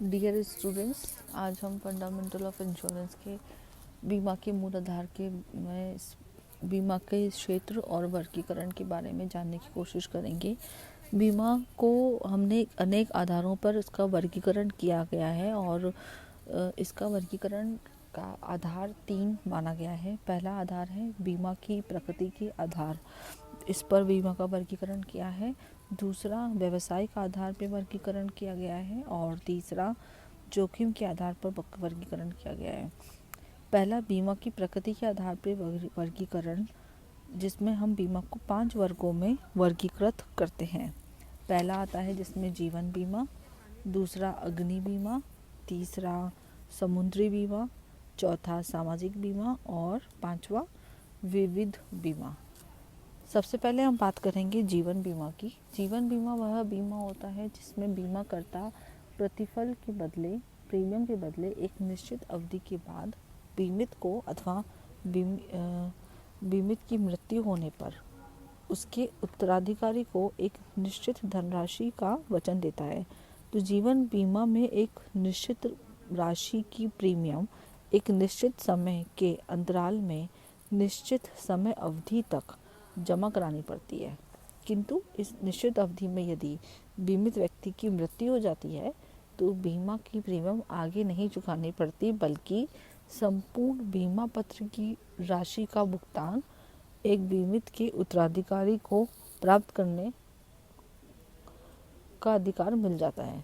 Dear students, आज हम fundamental of insurance के बीमा के मूल आधार के में बीमा के क्षेत्र और वर्गीकरण के बारे में जानने की कोशिश करेंगे। बीमा को हमने अनेक आधारों पर इसका वर्गीकरण किया गया है और इसका वर्गीकरण का आधार 3 माना गया है। पहला आधार है बीमा की प्रकृति के आधार, इस पर बीमा का वर्गीकरण किया है। दूसरा व्यावसायिक आधार पर वर्गीकरण किया गया है और तीसरा जोखिम के आधार पर वर्गीकरण किया गया है। पहला बीमा की प्रकृति के आधार पर वर्गीकरण, जिसमें हम बीमा को 5 वर्गों में वर्गीकृत करते हैं। पहला आता है जिसमें जीवन बीमा, दूसरा अग्नि बीमा, तीसरा समुद्री बीमा, चौथा सामाजिक बीमा और पांचवा विविध बीमा। सबसे पहले हम बात करेंगे जीवन बीमा की। जीवन बीमा वह बीमा होता है जिसमें बीमाकर्ता प्रतिफल के बदले, प्रीमियम के बदले एक निश्चित अवधि के बाद बीमित को अथवा बीमित की मृत्यु होने पर उसके उत्तराधिकारी को एक निश्चित धनराशि का वचन देता है। तो जीवन बीमा में एक निश्चित राशि की प्रीमियम एक निश्चित समय के अंतराल में निश्चित समय अवधि तक जमा करानी पड़ती है, किंतु इस निश्चित अवधि में यदि बीमित व्यक्ति की मृत्यु हो जाती है तो बीमा की प्रीमियम आगे नहीं चुकानी पड़ती, बल्कि संपूर्ण बीमा पत्र की राशि का भुगतान एक बीमित के उत्तराधिकारी को प्राप्त करने का अधिकार मिल जाता है।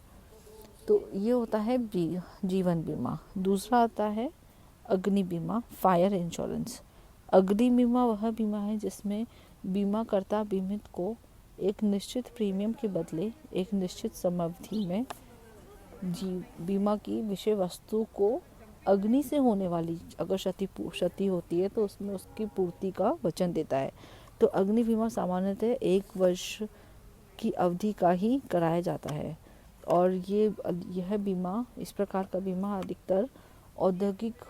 तो ये होता है जीवन बीमा। दूसरा आता है अग्नि बीमा, फायर इंश्योरेंस। अग्नि बीमा वह बीमा है जिसमें बीमाकर्ता बीमित को एक निश्चित प्रीमियम के बदले एक निश्चित समयावधि में बीमा की विषय वस्तु को अग्नि से होने वाली अगर क्षति होती है तो उसमें उसकी पूर्ति का वचन देता है। तो अग्नि बीमा सामान्यतः 1 वर्ष की अवधि का ही कराया जाता है और यह बीमा, इस प्रकार का बीमा अधिकतर औद्योगिक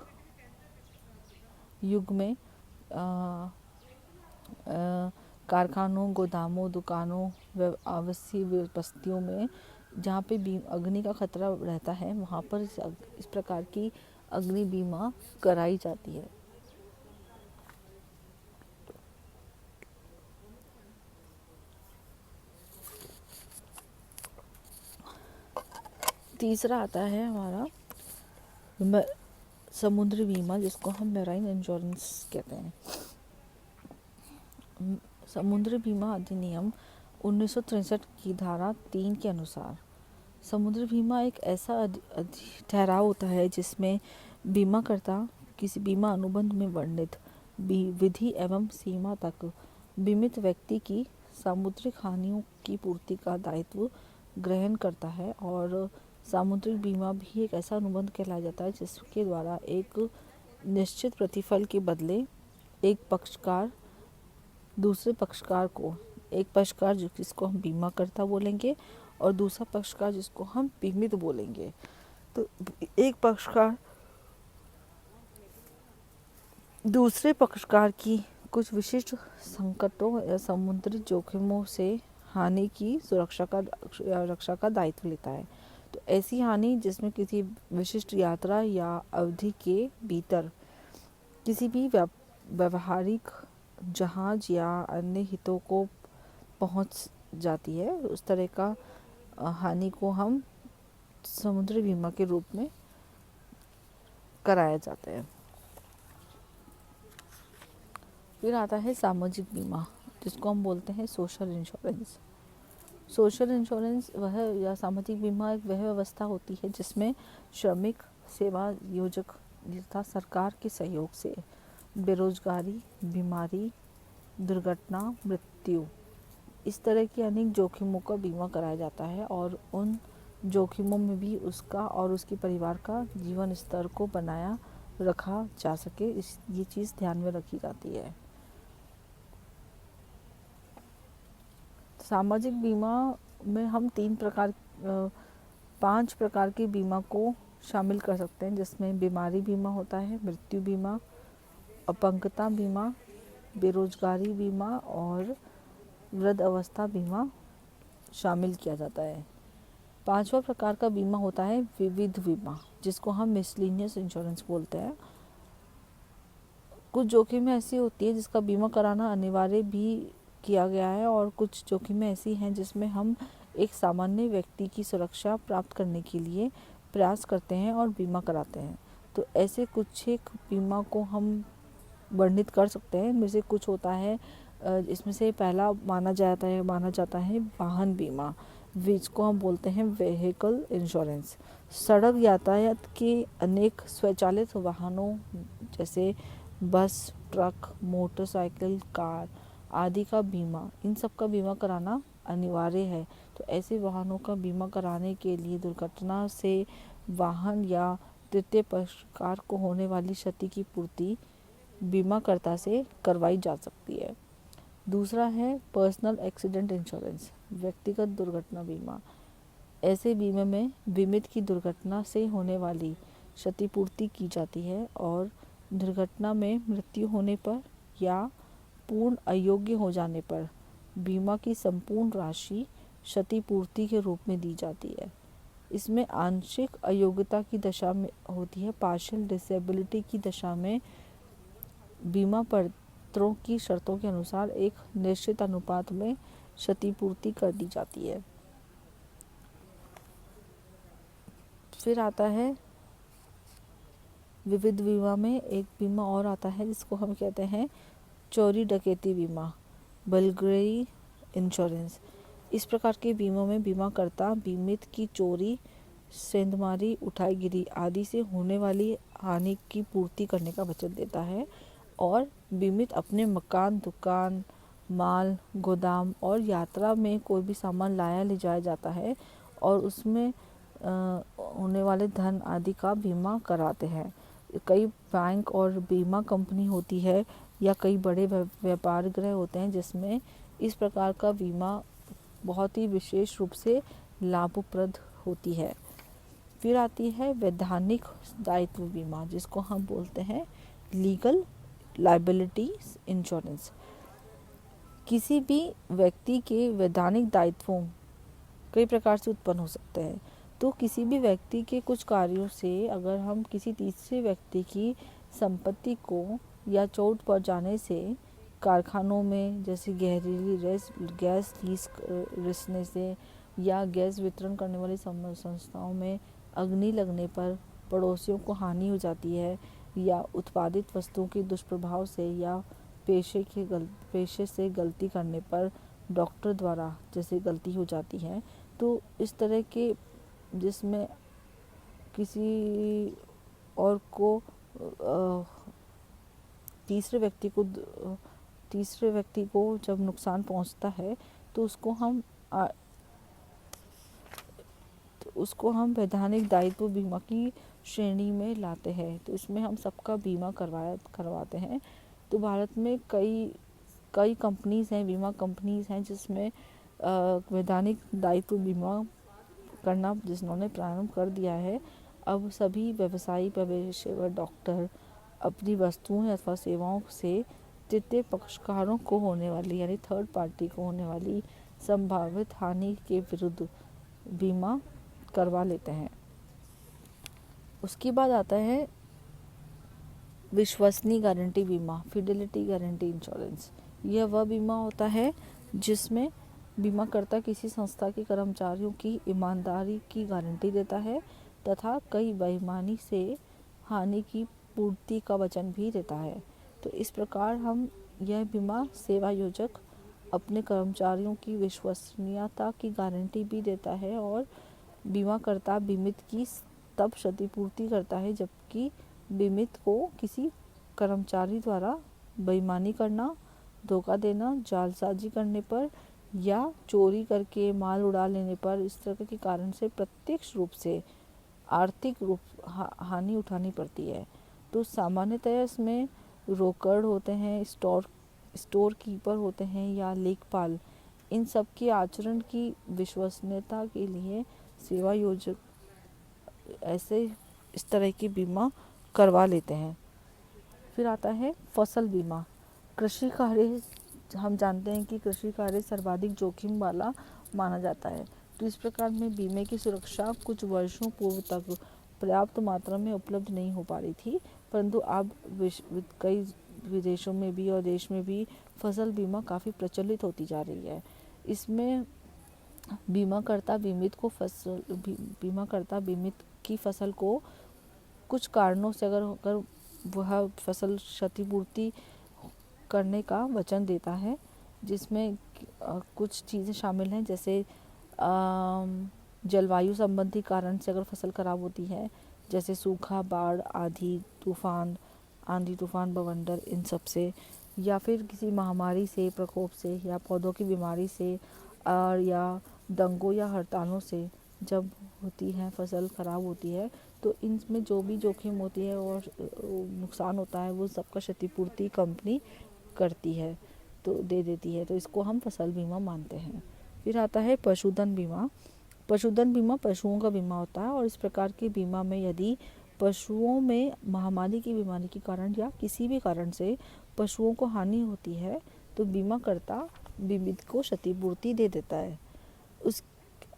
युग में कारखानों, गोदामों, दुकानों, आवासीय बस्तियों में जहाँ पे अग्नि का खतरा रहता है वहाँ पर इस प्रकार की अग्नि बीमा कराई जाती है। तीसरा आता है हमारा समुद्री बीमा, जिसको हम मैराइन इंश्योरेंस कहते हैं। समुद्री बीमा अधिनियम 1963 की धारा 3 के अनुसार समुद्री बीमा एक ऐसा ठहराव होता है जिसमें बीमाकर्ता किसी बीमा अनुबंध में वर्णित विधि एवं सीमा तक बीमित व्यक्ति की सामुद्रिक हानियों की पूर्ति का दायित्व ग्रहण करता है। और सामुद्रिक बीमा भी एक ऐसा अनुबंध कहलाया जाता है जिसके द्वारा एक निश्चित प्रतिफल के बदले एक पक्षकार दूसरे पक्षकार को, एक पक्षकार जिसको हम बीमाकर्ता बोलेंगे और दूसरा पक्षकार जिसको हम बीमित बोलेंगे, तो एक पक्षकार दूसरे पक्षकार की कुछ विशिष्ट संकटों या समुद्री जोखिमों से हानि की रक्षा का दायित्व लेता है। तो ऐसी हानि जिसमें किसी विशिष्ट यात्रा या अवधि के भीतर किसी भी व्यवहारिक जहाज या अन्य हितों को पहुंच जाती है, उस तरह का हानि को हम समुद्री बीमा के रूप में कराया जाता है। फिर आता है सामाजिक बीमा, जिसको हम बोलते हैं सोशल इंश्योरेंस। सोशल इंश्योरेंस वह या सामाजिक बीमा एक वह व्यवस्था होती है जिसमें श्रमिक, सेवा योजक तथा सरकार के सहयोग से बेरोजगारी, बीमारी, दुर्घटना, मृत्यु, इस तरह के अनेक जोखिमों का बीमा कराया जाता है और उन जोखिमों में भी उसका और उसके परिवार का जीवन स्तर को बनाया रखा जा सके, ये चीज़ ध्यान में रखी जाती है। सामाजिक बीमा में हम 5 प्रकार के बीमा को शामिल कर सकते हैं, जिसमें बीमारी बीमा होता है, मृत्यु बीमा, अपंगता बीमा, बेरोजगारी बीमा और वृद्ध अवस्था बीमा शामिल किया जाता है। पांचवा प्रकार का बीमा होता है विविध बीमा, जिसको हम मिसलेनियस इंश्योरेंस बोलते हैं। कुछ जोखिमें ऐसी होती है जिसका बीमा कराना अनिवार्य भी किया गया है, और कुछ जोखिमें ऐसी हैं जिसमें हम एक सामान्य व्यक्ति की सुरक्षा प्राप्त करने के लिए प्रयास करते हैं और बीमा कराते हैं। तो ऐसे कुछ एक बीमा को हम वर्णित कर सकते हैं। इनमें से कुछ होता है, इसमें से पहला माना जाता है वाहन बीमा, जिसको हम बोलते हैं व्हीकल इंश्योरेंस। सड़क यातायात के अनेक स्वचालित वाहनों जैसे बस, ट्रक, मोटरसाइकिल, कार आदि का बीमा, इन सब का बीमा कराना अनिवार्य है। तो ऐसे वाहनों का बीमा कराने के लिए दुर्घटना से वाहन या तृतीय पक्षकार को होने वाली क्षति की पूर्ति बीमाकर्ता से करवाई जा सकती है। दूसरा है पर्सनल एक्सीडेंट इंश्योरेंस, व्यक्तिगत दुर्घटना बीमा। ऐसे बीमे में बीमित की दुर्घटना से होने वाली क्षतिपूर्ति की जाती है, और दुर्घटना में मृत्यु होने पर या पूर्ण अयोग्य हो जाने पर बीमा की संपूर्ण राशि क्षतिपूर्ति के रूप में दी जाती है। इसमें आंशिक अयोग्यता की दशा में होती है, पार्शियल डिसेबिलिटी की दशा में बीमा पत्रों की शर्तों के अनुसार एक निश्चित अनुपात में क्षतिपूर्ति कर दी जाती है। फिर आता है विविध बीमा में एक बीमा और आता है जिसको हम कहते हैं चोरी डकैती बीमा, बर्गलरी इंश्योरेंस। इस प्रकार के बीमों में बीमाकर्ता बीमित की चोरी, सेंधमारी, उठाईगिरी आदि से होने वाली हानि की पूर्ति करने का वचन देता है, और बीमित अपने मकान, दुकान, माल, गोदाम और यात्रा में कोई भी सामान लाया ले जाया जाता है और उसमें होने वाले धन आदि का बीमा कराते हैं। कई बैंक और बीमा कंपनी होती है या कई बड़े व्यापार गृह होते हैं जिसमें इस प्रकार का बीमा बहुत ही विशेष रूप से लाभप्रद होती है। फिर आती है वैधानिक दायित्व बीमा, जिसको हम बोलते हैं लीगल लायबिलिटी इंश्योरेंस। किसी भी व्यक्ति के वैधानिक दायित्वों कई प्रकार से उत्पन्न हो सकते हैं। तो किसी भी व्यक्ति के कुछ कार्यों से अगर हम किसी तीसरे व्यक्ति की संपत्ति को या चोट पहुंचाने से, कारखानों में जैसे गैस लीक रिसने से, या गैस वितरण करने वाली संस्थाओं में अग्नि लगने पर पड़ोसियों को हानि हो जाती है, या उत्पादित वस्तुओं के दुष्प्रभाव से, या पेशे से गलती करने पर डॉक्टर द्वारा जैसे गलती हो जाती है, तो इस तरह के जिसमें किसी और को तीसरे व्यक्ति को जब नुकसान पहुंचता है तो उसको हम वैधानिक दायित्व बीमा की श्रेणी में लाते हैं। तो इसमें हम सबका बीमा करवाते हैं। तो भारत में कई कंपनीज हैं, बीमा कंपनीज हैं जिसमें वैधानिक दायित्व बीमा करना जिन्होंने प्रारंभ कर दिया है। अब सभी व्यवसायी पेशेवर डॉक्टर अपनी वस्तुओं अथवा सेवाओं से तृतीय पक्षकारों को होने वाली यानी थर्ड पार्टी को होने वाली संभावित हानि के विरुद्ध बीमा करवा लेते हैं। उसके बाद आता है विश्वसनीय गारंटी बीमा, फिडेलिटी गारंटी इंश्योरेंस। यह वह बीमा होता है जिसमें बीमाकर्ता किसी संस्था के कर्मचारियों की ईमानदारी की गारंटी देता है तथा कई बेईमानी से हानि की पूर्ति का वचन भी देता है। तो इस प्रकार हम यह बीमा सेवा योजक अपने कर्मचारियों की विश्वसनीयता की गारंटी भी देता है, और बीमाकर्ता बीमित की तब क्षतिपूर्ति करता है जबकि बीमित को किसी कर्मचारी द्वारा बेईमानी करना, धोखा देना, जालसाजी करने पर या चोरी करके माल उड़ा लेने पर इस तरह के कारण से प्रत्यक्ष रूप से आर्थिक हानि उठानी पड़ती है। तो सामान्यतः इसमें रोकड़ होते हैं, स्टोर कीपर होते हैं या लेखपाल, इन सब के आचरण की विश्वसनीयता के लिए सेवा योजक इस तरह की बीमा करवा लेते हैं। फिर आता है फसल बीमा। कृषि कार्य, हम जानते हैं कि कृषि कार्य सर्वाधिक जोखिम वाला माना जाता है। तो इस प्रकार में बीमे की सुरक्षा कुछ वर्षों पूर्व तक पर्याप्त मात्रा में उपलब्ध नहीं हो पा रही थी, परंतु अब कई विदेशों में भी और देश में भी फसल बीमा काफ़ी प्रचलित होती जा रही है। इसमें बीमाकर्ता बीमित की फसल को कुछ कारणों से अगर वह फसल क्षतिपूर्ति करने का वचन देता है, जिसमें कुछ चीज़ें शामिल हैं, जैसे जलवायु संबंधी कारण से अगर फसल खराब होती है, जैसे सूखा, बाढ़, आंधी तूफान, बवंडर, इन सब से, या फिर किसी महामारी से, प्रकोप से, या पौधों की बीमारी से, और या दंगों या हड़तालों से जब होती है, फसल खराब होती है, तो इनमें जो भी जोखिम होती है और नुकसान होता है, वो सबका क्षतिपूर्ति कंपनी करती है, तो दे देती है। तो इसको हम फसल बीमा मानते हैं। फिर आता है पशुधन बीमा। पशुधन बीमा पशुओं का बीमा होता है, और इस प्रकार के बीमा में यदि पशुओं में महामारी की बीमारी के कारण या किसी भी कारण से पशुओं को हानि होती है, तो बीमाकर्ता बीमित को क्षतिपूर्ति दे देता है। उस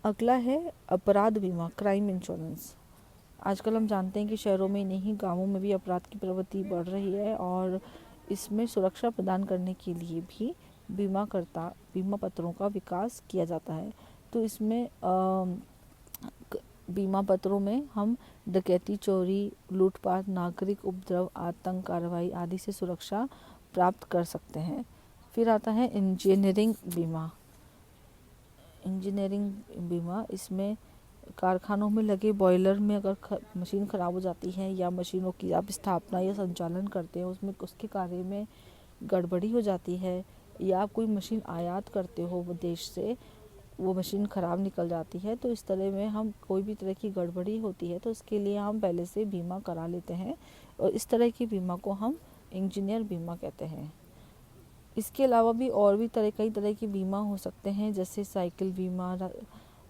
अगला है अपराध बीमा, क्राइम इंश्योरेंस। आजकल हम जानते हैं कि शहरों में नहीं, गांवों में भी अपराध की प्रवृत्ति बढ़ रही है, और इसमें सुरक्षा प्रदान करने के लिए भी बीमा पत्रों का विकास किया जाता है। तो इसमें बीमा पत्रों में हम डकैती, चोरी, लूटपाट, नागरिक उपद्रव, आतंक, कार्रवाई आदि से सुरक्षा प्राप्त कर सकते हैं। फिर आता है इंजीनियरिंग बीमा। इसमें कारखानों में लगे बॉयलर में अगर मशीन ख़राब हो जाती है, या मशीनों की आप स्थापना या संचालन करते हैं, उसमें उसके कार्य में गड़बड़ी हो जाती है, या आप कोई मशीन आयात करते हो विदेश से, वो मशीन ख़राब निकल जाती है, तो इस तरह में हम कोई भी तरह की गड़बड़ी होती है तो इसके लिए हम पहले से बीमा करा लेते हैं, और इस तरह की बीमा को हम इंजीनियर बीमा कहते हैं। इसके अलावा भी और भी कई तरह की बीमा हो सकते हैं, जैसे साइकिल बीमा,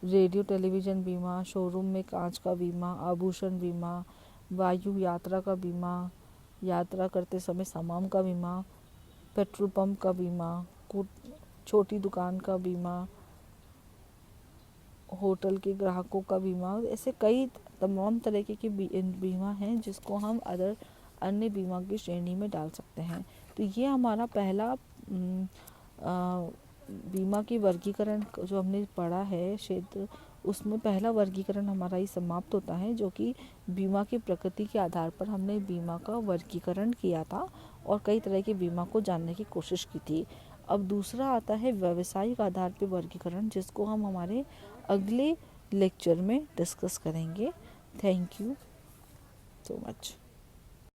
रेडियो टेलीविज़न बीमा, शोरूम में कांच का बीमा, आभूषण बीमा, वायु यात्रा का बीमा, यात्रा करते समय सामान का बीमा, पेट्रोल पंप का बीमा, छोटी दुकान का बीमा, होटल के ग्राहकों का बीमा। ऐसे कई तमाम तरह के बीमा हैं जिसको हम अन्य बीमा की श्रेणी में डाल सकते हैं। तो ये हमारा पहला बीमा की वर्गीकरण जो हमने पढ़ा है क्षेत्र, उसमें पहला वर्गीकरण हमारा ही समाप्त होता है, जो कि बीमा की प्रकृति के आधार पर हमने बीमा का वर्गीकरण किया था और कई तरह के बीमा को जानने की कोशिश की थी। अब दूसरा आता है व्यावसायिक आधार पर वर्गीकरण, जिसको हम हमारे अगले लेक्चर में डिस्कस करेंगे। Thank you so much.